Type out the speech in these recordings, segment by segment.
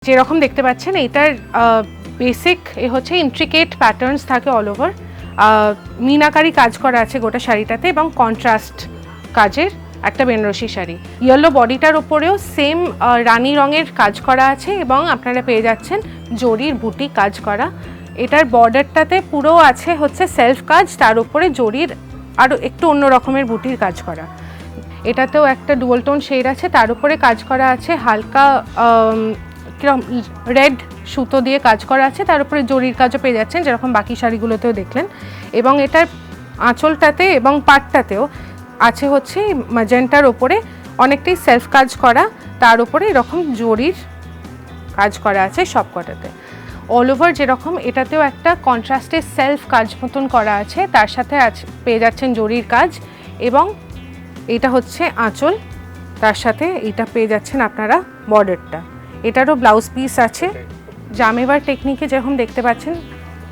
যেরকম দেখতে পাচ্ছেন এটার বেসিক হচ্ছে ইন্ট্রিকেট প্যাটার্নস থাকে অল ওভার, মিনাকারি কাজ করা আছে গোটা শাড়িটাতে এবং কন্ট্রাস্ট কাজের একটা বেনারসি শাড়ি। ইয়েলো বডিটার উপরেও সেম রানী রঙের কাজ করা আছে এবং আপনারা পেয়ে যাচ্ছেন জরির বুটি কাজ করা। এটার বর্ডারটাতে পুরো আছে হচ্ছে সেলফ কাজ, তার উপরে জরির আরও একটু অন্য রকমের বুটির কাজ করা। এটাতেও একটা ডুয়াল টোন শেড আছে, তার উপরে কাজ করা আছে হালকা রেড সুতো দিয়ে কাজ করা আছে, তার উপরে জরির কাজও পেয়ে যাচ্ছেন যেরকম বাকি শাড়িগুলোতেও দেখলেন। এবং এটার আঁচলটাতে এবং পাটটাতেও আছে হচ্ছে ম্যাজেন্টার ওপরে অনেকটাই সেলফ কাজ করা, তার উপরে এরকম জরির কাজ করা আছে সবকটাতে। অল ওভার যেরকম এটাতেও একটা কন্ট্রাস্টের সেলফ কাজ মতন করা আছে, তার সাথে পেয়ে যাচ্ছেন জরির কাজ এবং এটা হচ্ছে আঁচল, তার সাথে এটা পেয়ে যাচ্ছেন আপনারা বর্ডারটা। এটারও ব্লাউজ পিস আছে জামেবার টেকনিকে যেরকম দেখতে পাচ্ছেন।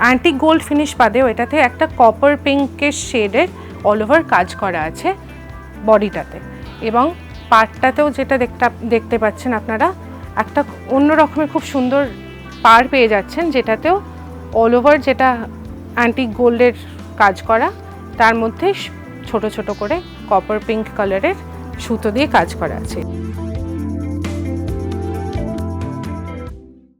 অ্যান্টিক গোল্ড ফিনিশ বাদেও এটাতে একটা কপার পিঙ্কের শেডের অল ওভার কাজ করা আছে বডিটাতে এবং পাড়টাতেও যেটা দেখতে পাচ্ছেন আপনারা একটা অন্য রকমের খুব সুন্দর পাড় পেয়ে যাচ্ছেন, যেটাতেও অল ওভার যেটা অ্যান্টিক গোল্ডের কাজ করা, তার মধ্যে ছোট ছোট করে কপার পিঙ্ক কালারের সুতো দিয়ে কাজ করা আছে।